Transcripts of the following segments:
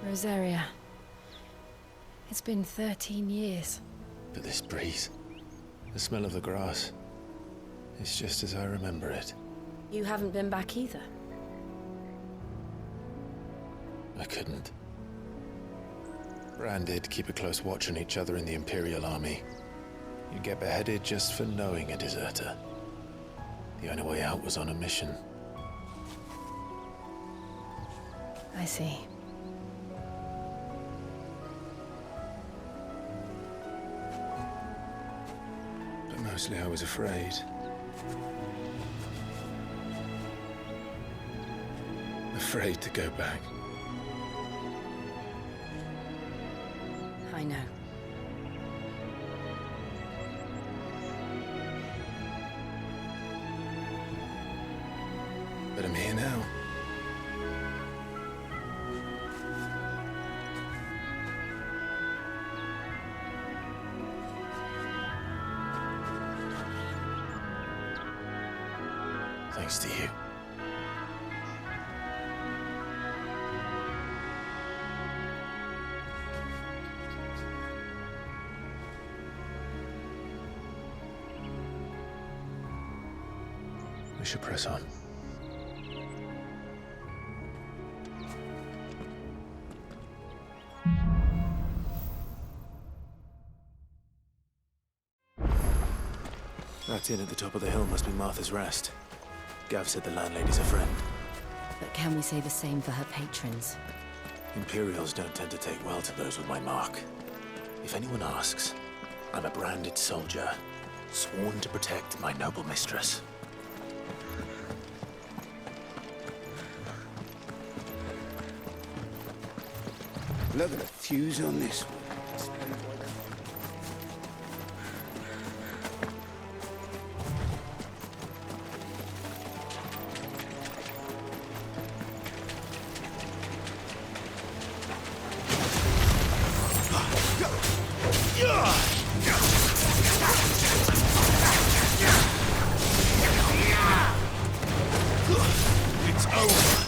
Rosaria. It's been 13 years. But this breeze, the smell of the grass, it's just as I remember it. You haven't been back either. I couldn't. Bran did keep a close watch on each other in the Imperial army. You'd get beheaded just for knowing a deserter. The only way out was on a mission. I see. But mostly I was afraid. Afraid to go back. I know. But I'm here now. Thanks to you. We should press on. That inn at the top of the hill must be Martha's Rest. Gav said the landlady's a friend. But can we say the same for her patrons? Imperials don't tend to take well to those with my mark. If anyone asks, I'm a branded soldier, sworn to protect my noble mistress. Look at the fuse on this one. It's over.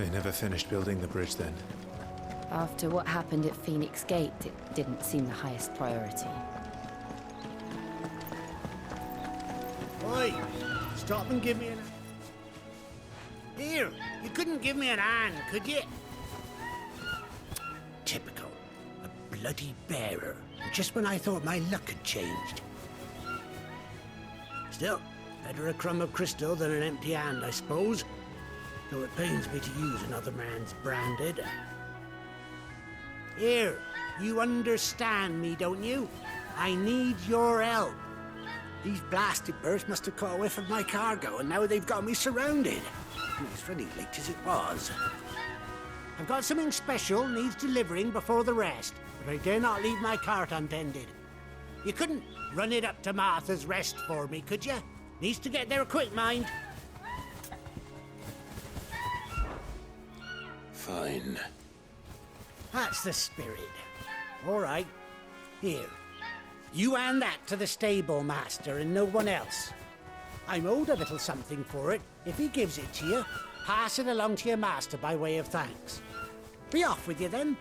They never finished building the bridge then. After what happened at Phoenix Gate, it didn't seem the highest priority. Oi! Stop and give me an... Here! You couldn't give me an hand, could you? Typical. A bloody bearer. Just when I thought my luck had changed. Still, better a crumb of crystal than an empty hand, I suppose. Though it pains me to use another man's branded. Here, you understand me, don't you? I need your help. These blasted birds must have caught a whiff of my cargo, and now they've got me surrounded. It's really late as it was. I've got something special needs delivering before the rest, but I dare not leave my cart untended. You couldn't run it up to Martha's Rest for me, could you? Needs to get there quick, mind. Fine. That's the spirit. All right. Here. You hand that to the stable master and no one else. I'm owed a little something for it. If he gives it to you, pass it along to your master by way of thanks. Be off with you then,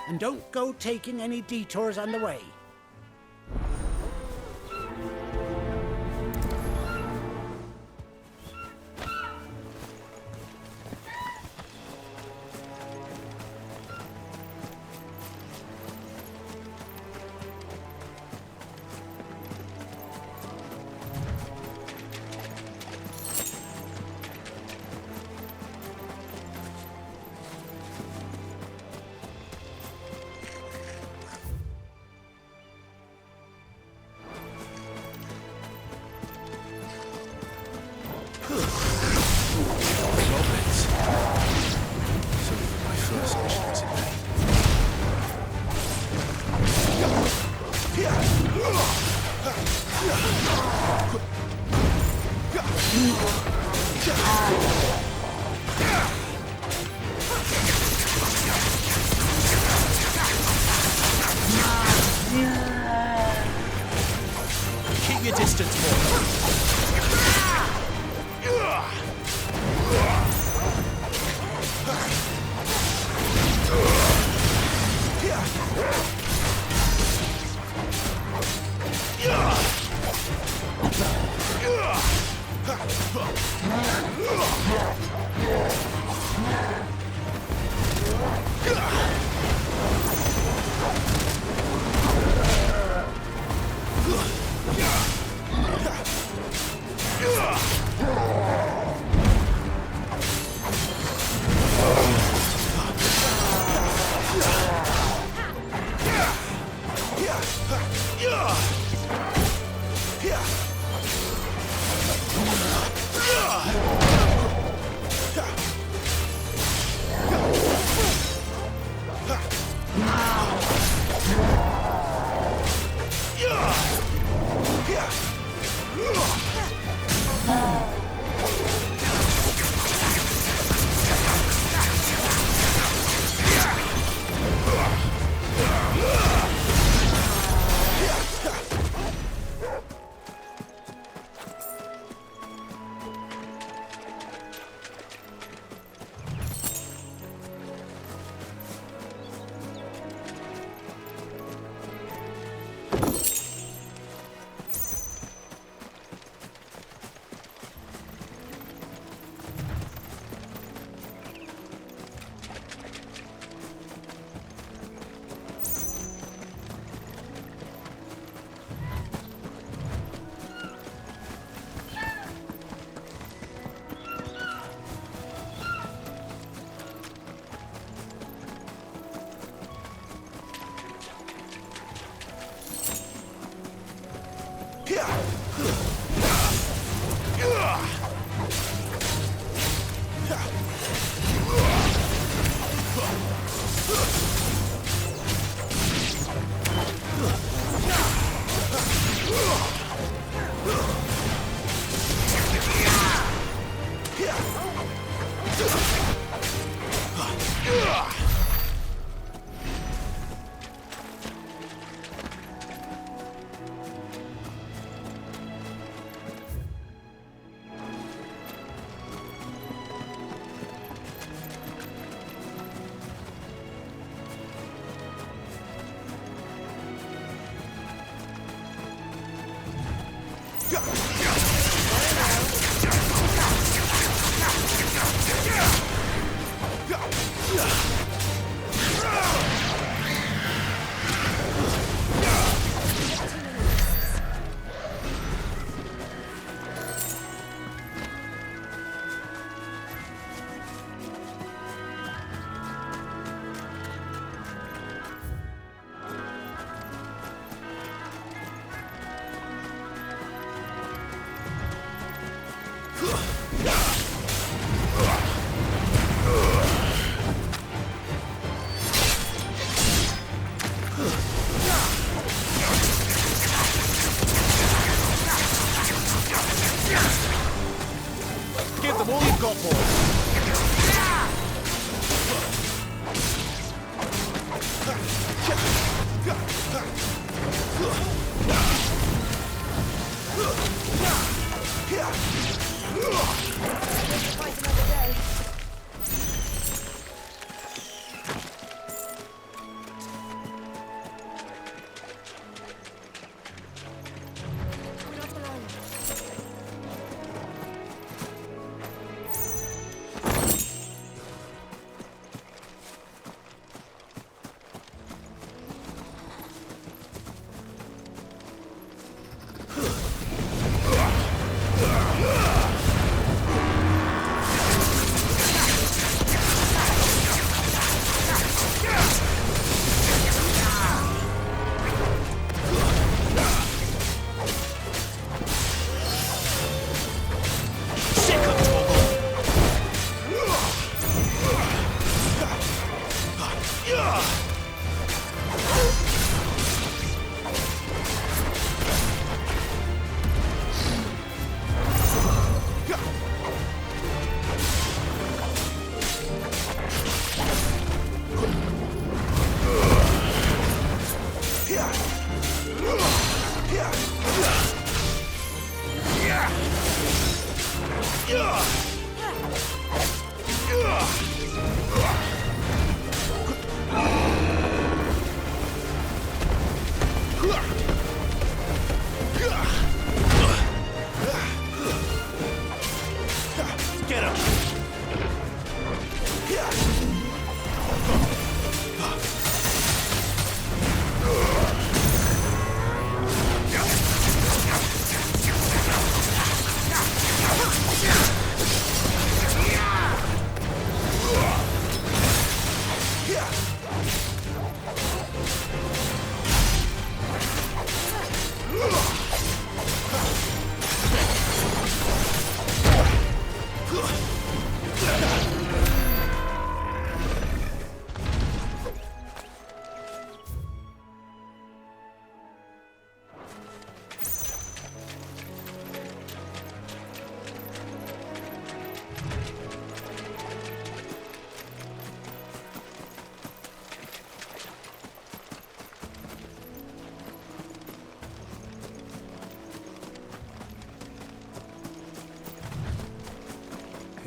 and don't go taking any detours on the way. Keep your distance, boy. Give them all you've got, boys. Get him!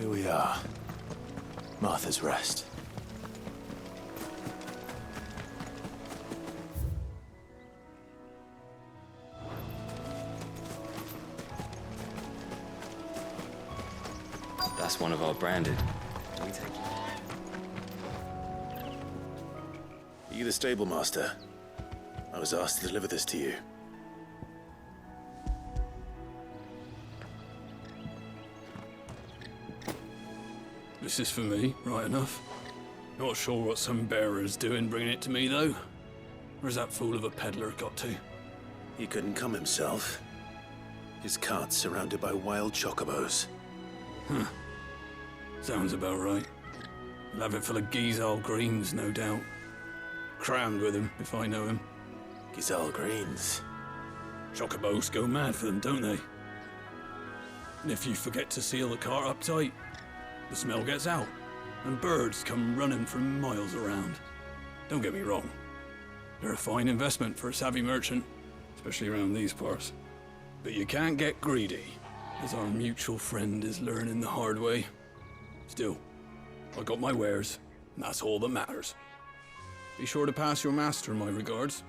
Here we are. Martha's Rest. That's one of our branded. Do we take it? Are you the stable master? I was asked to deliver this to you. This is for me, right enough. Not sure what some bearer's doing bringing it to me, though. Where's that fool of a peddler got to? He couldn't come himself. His cart's surrounded by wild chocobos. Huh. Sounds about right. He'll have it full of XIII-1s, no doubt. Crammed with him, if I know him. XIII greens. Chocobos go mad for them, don't they? And if you forget to seal the cart up tight, the smell gets out, and birds come running from miles around. Don't get me wrong. They're a fine investment for a savvy merchant, especially around these parts. But you can't get greedy, as our mutual friend is learning the hard way. Still, I got my wares, and that's all that matters. Be sure to pass your master my regards.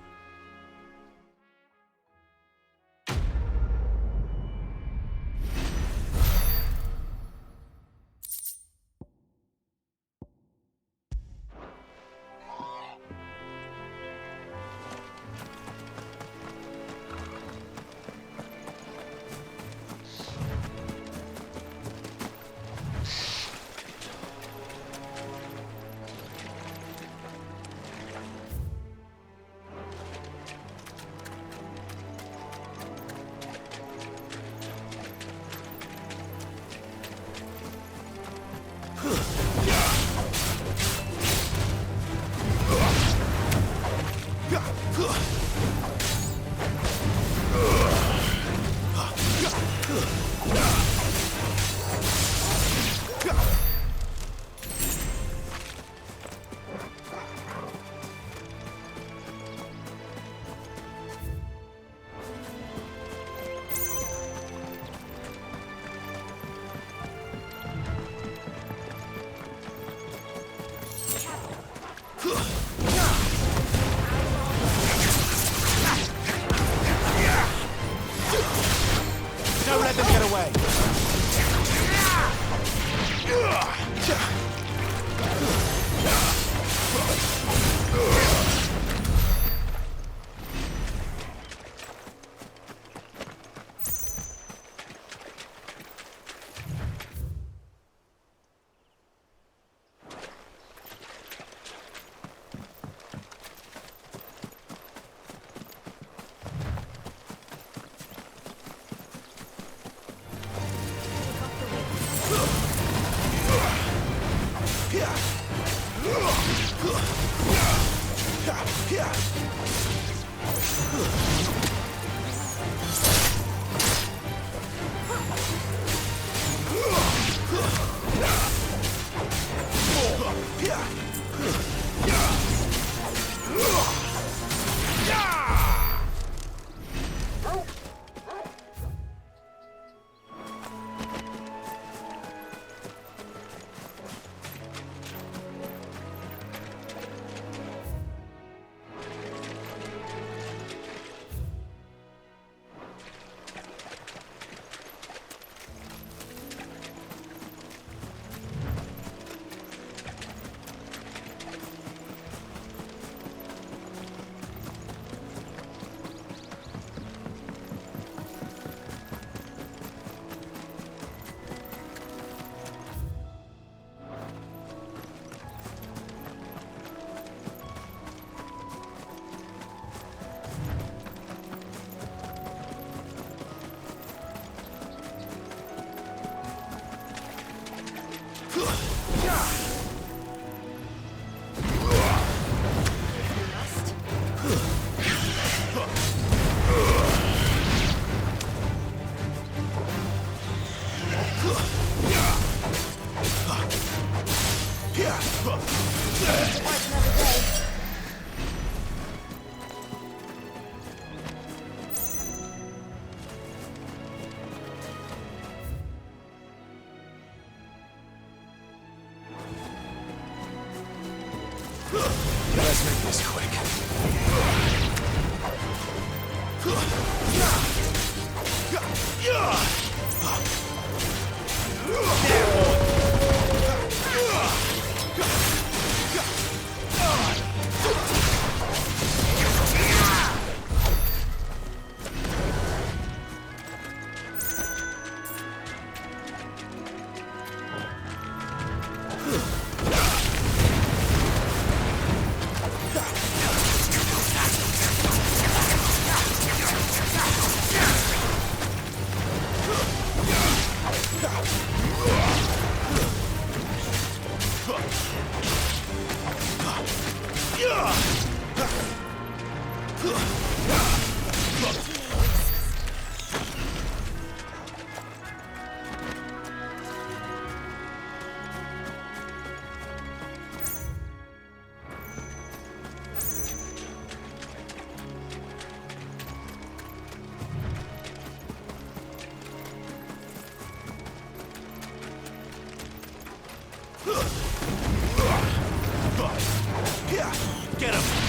Get him!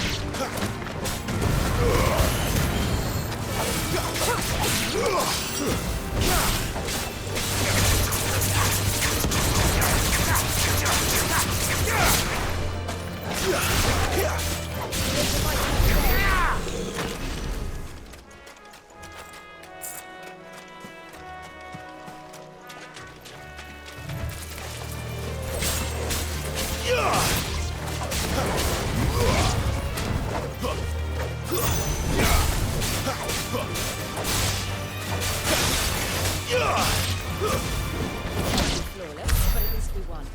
Flawless, but at least we won.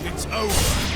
It's over.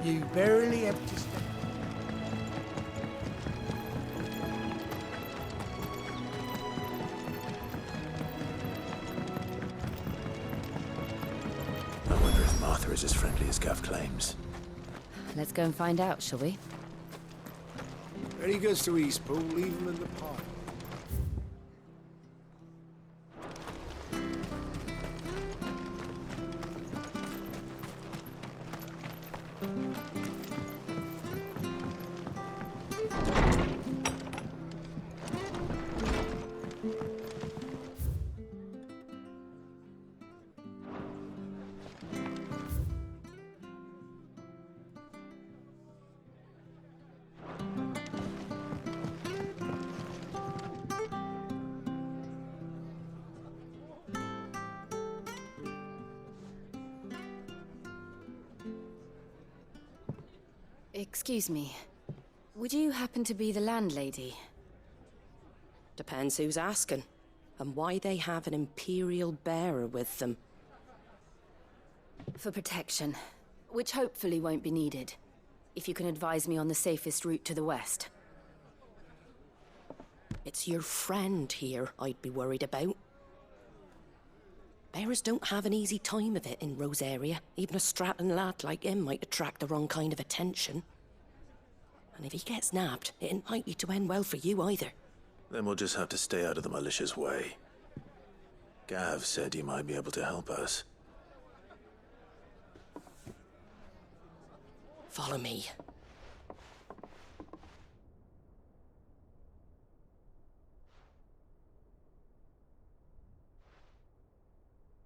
You barely have to step. I wonder if Martha is as friendly as Gav claims. Let's go and find out, shall we? When he goes to Eastpool, leave him in the park. Excuse me. Would you happen to be the landlady? Depends who's asking, and why they have an Imperial bearer with them. For protection, which hopefully won't be needed. If you can advise me on the safest route to the west. It's your friend here I'd be worried about. Bearers don't have an easy time of it in Rosaria. Even a Stratton lad like him might attract the wrong kind of attention. And if he gets nabbed, it ain't likely to end well for you either. Then we'll just have to stay out of the malicious way. Gav said he might be able to help us. Follow me.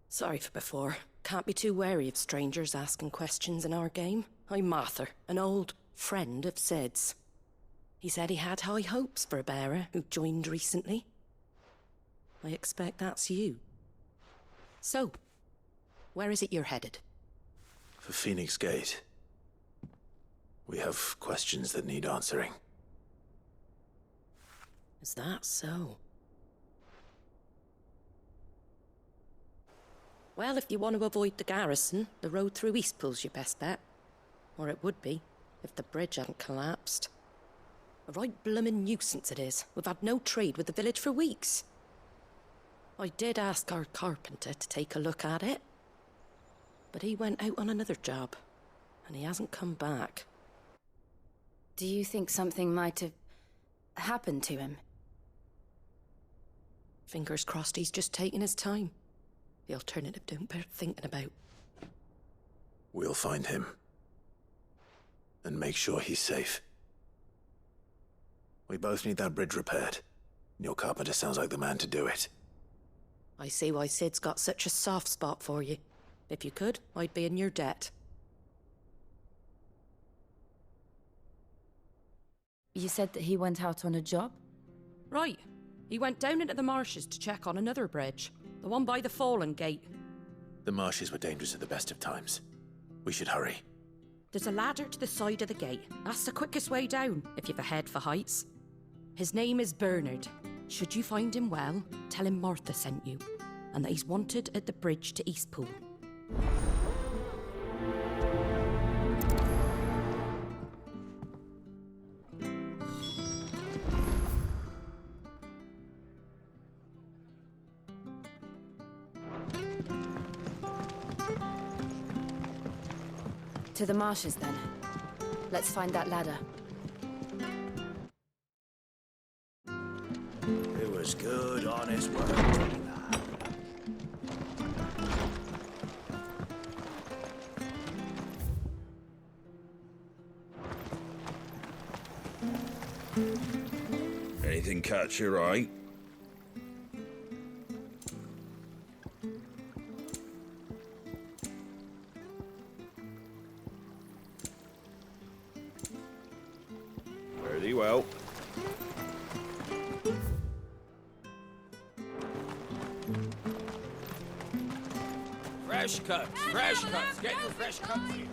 Sorry for before. Can't be too wary of strangers asking questions in our game. I'm Martha, an old friend of Sid's. He said he had high hopes for a bearer who joined recently. I expect that's you. So, where is it you're headed? For Phoenix Gate. We have questions that need answering. Is that so? Well, if you want to avoid the garrison, the road through Eastpool's your best bet. Or it would be, if the bridge hadn't collapsed. A right bloomin' nuisance it is. We've had no trade with the village for weeks. I did ask our carpenter to take a look at it. But he went out on another job, and he hasn't come back. Do you think something might have happened to him? Fingers crossed he's just taking his time. The alternative don't bear thinking about. We'll find him. And make sure he's safe. We both need that bridge repaired. Your carpenter sounds like the man to do it. I see why Sid's got such a soft spot for you. If you could, I'd be in your debt. You said that he went out on a job? Right. He went down into the marshes to check on another bridge. The one by the Fallen Gate. The marshes were dangerous at the best of times. We should hurry. There's a ladder to the side of the gate. That's the quickest way down, if you've a head for heights. His name is Bernard. Should you find him well, tell him Martha sent you, and that he's wanted at the bridge to Eastpool. To the marshes, then. Let's find that ladder. It was good, honest work. Anything catch your eye? Very well. Fresh cuts, fresh cuts. Get your fresh cuts here.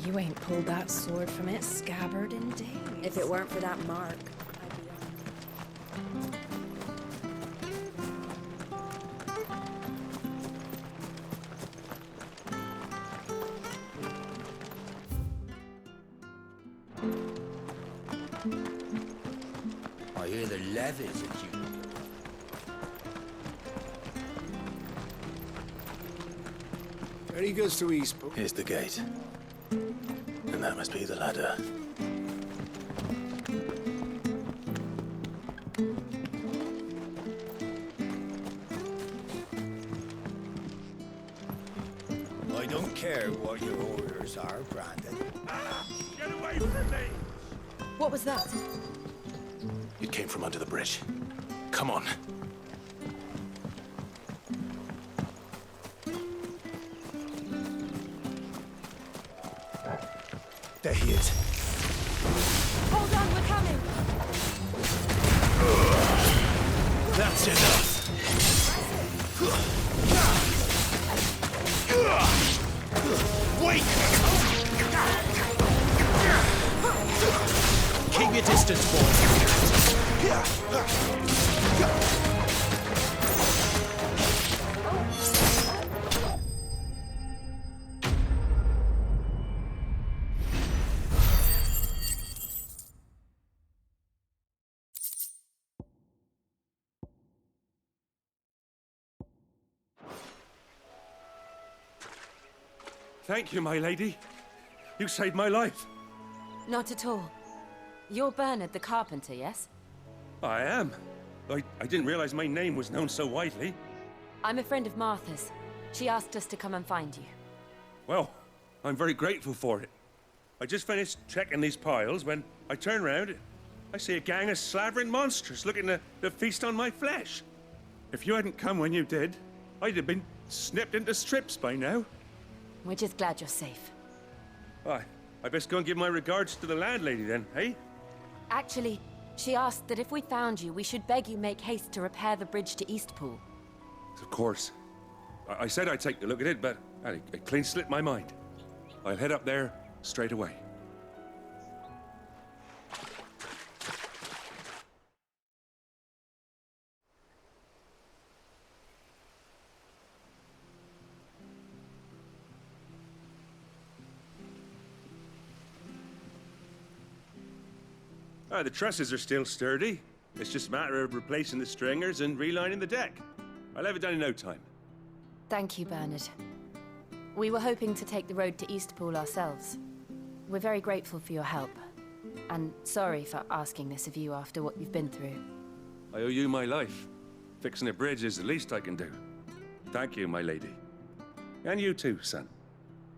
You ain't pulled that sword from its scabbard in days. If it weren't for that mark, I'd be on. I hear the levies at you. There he goes to Eastpool. Here's the gate. And that must be the ladder. I don't care what your orders are, Brandon. Get away from me! What was that? It came from under the bridge. Come on. There he is. Hold on, we're coming! That's enough. Wait! Keep your distance, boy. Thank you, my lady. You saved my life. Not at all. You're Bernard the carpenter, yes? I am. I didn't realize my name was known so widely. I'm a friend of Martha's. She asked us to come and find you. Well, I'm very grateful for it. I just finished checking these piles when I turn round. I see a gang of slavering monsters looking to feast on my flesh. If you hadn't come when you did, I'd have been snipped into strips by now. We're just glad you're safe. I best go and give my regards to the landlady then, eh? Actually, she asked that if we found you, we should beg you make haste to repair the bridge to Eastpool. Of course. I said I'd take a look at it, but it clean slipped my mind. I'll head up there straight away. The trusses are still sturdy. It's just a matter of replacing the stringers and relining the deck. I'll have it done in no time. Thank you, Bernard. We were hoping to take the road to Eastpool ourselves. We're very grateful for your help. And sorry for asking this of you after what you've been through. I owe you my life. Fixing a bridge is the least I can do. Thank you, my lady. And you too, son.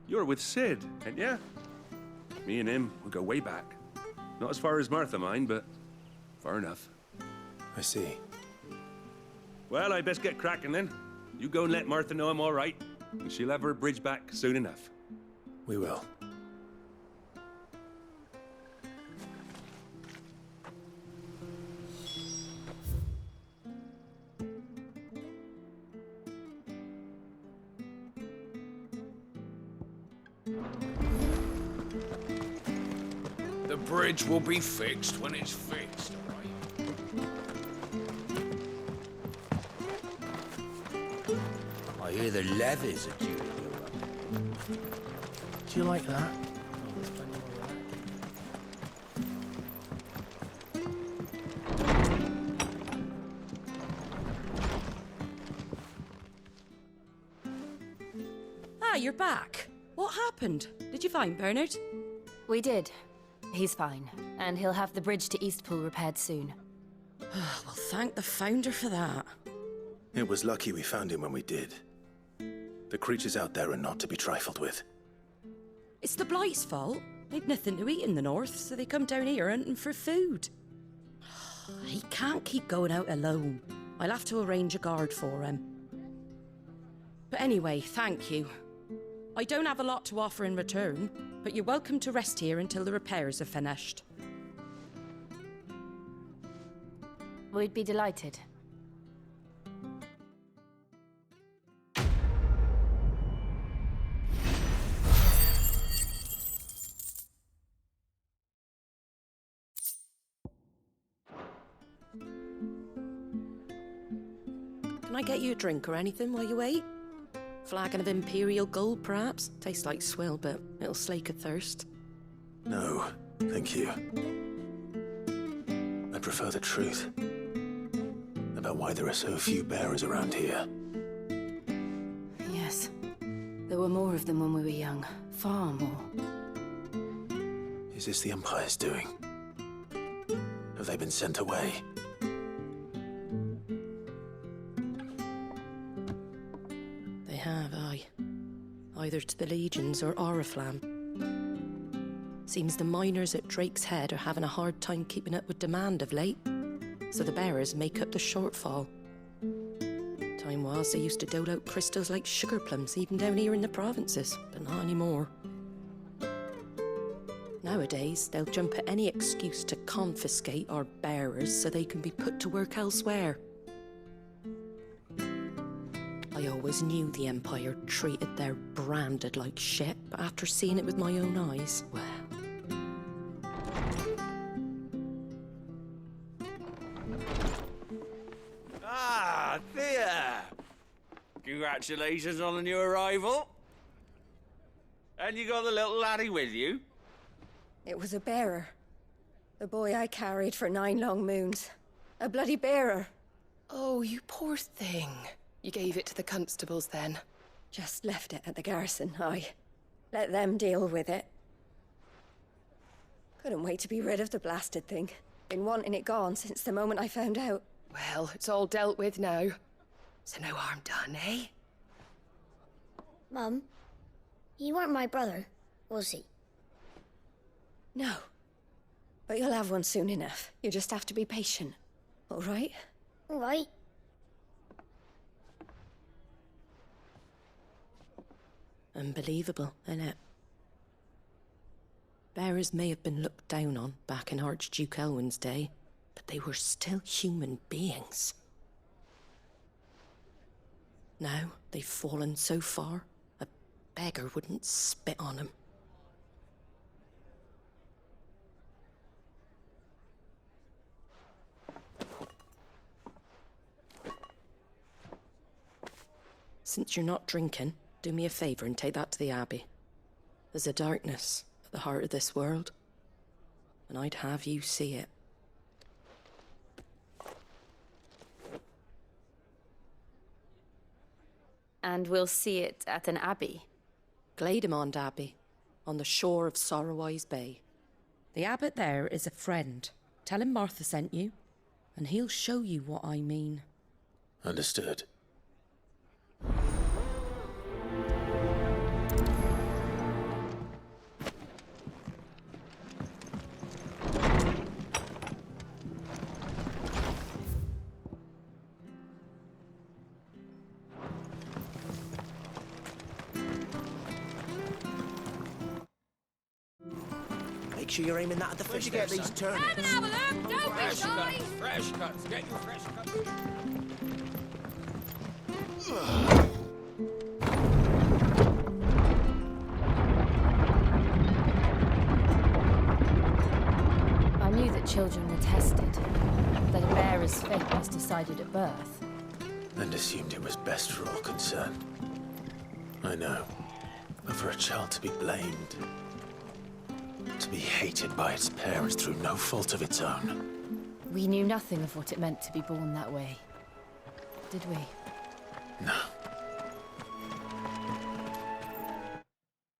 You're with Sid, ain't ya? Me and him, we go way back. Not as far as Martha, mind, but far enough. I see. Well, I best get cracking then. You go and let Martha know I'm all right, and she'll have her bridge back soon enough. We will. The bridge will be fixed when it's fixed, all right? I hear the levies at you. Do you like that? Ah, you're back. What happened? Did you find Bernard? We did. He's fine, and he'll have the bridge to Eastpool repaired soon. Well, thank the Founder for that. It was lucky we found him when we did. The creatures out there are not to be trifled with. It's the Blight's fault. They've nothing to eat in the north, so they come down here hunting for food. He can't keep going out alone. I'll have to arrange a guard for him. But anyway, thank you. I don't have a lot to offer in return, but you're welcome to rest here until the repairs are finished. We'd be delighted. I get you a drink or anything while you wait? Flagon of Imperial gold, perhaps? Tastes like swill, but it'll slake a thirst. No, thank you. I prefer the truth about why there are so few bearers around here. Yes. There were more of them when we were young. Far more. Is this the Empire's doing? Have they been sent away? They have, aye. Either to the Legions or Oriflamme. Seems the miners at Drake's Head are having a hard time keeping up with demand of late, so the bearers make up the shortfall. Time was they used to dole out crystals like sugar plums even down here in the provinces, but not anymore. Nowadays, they'll jump at any excuse to confiscate our bearers so they can be put to work elsewhere. I always knew the Empire treated their branded like shit, but after seeing it with my own eyes, well... Ah, Thea! Congratulations on the new arrival. And you got the little laddie with you? It was a bearer. The boy I carried for 9 long moons. A bloody bearer. Oh, you poor thing. You gave it to the constables then? Just left it at the garrison, aye. Let them deal with it. Couldn't wait to be rid of the blasted thing. Been wanting it gone since the moment I found out. Well, it's all dealt with now. So no harm done, eh? Mum, he weren't my brother, was he? No. But you'll have one soon enough. You just have to be patient. All right? All right. Unbelievable, innit? Bearers may have been looked down on back in Archduke Elwin's day, but they were still human beings. Now they've fallen so far, a beggar wouldn't spit on them. Since you're not drinking, do me a favour and take that to the Abbey. There's a darkness at the heart of this world, and I'd have you see it. And we'll see it at an abbey. Glademond Abbey, on the shore of Sorrowise Bay. The abbot there is a friend. Tell him Martha sent you, and he'll show you what I mean. Understood. Make sure you're aiming that at the Where'd fish you there, get these son. turnips? Have a look, don't be Fresh shy. cuts, fresh cuts. Get your fresh cuts. I knew that children were tested, that a bearer's fate was decided at birth. And assumed it was best for all concerned. I know. But for a child to be blamed, to be hated by its parents through no fault of its own. We knew nothing of what it meant to be born that way, did we? No.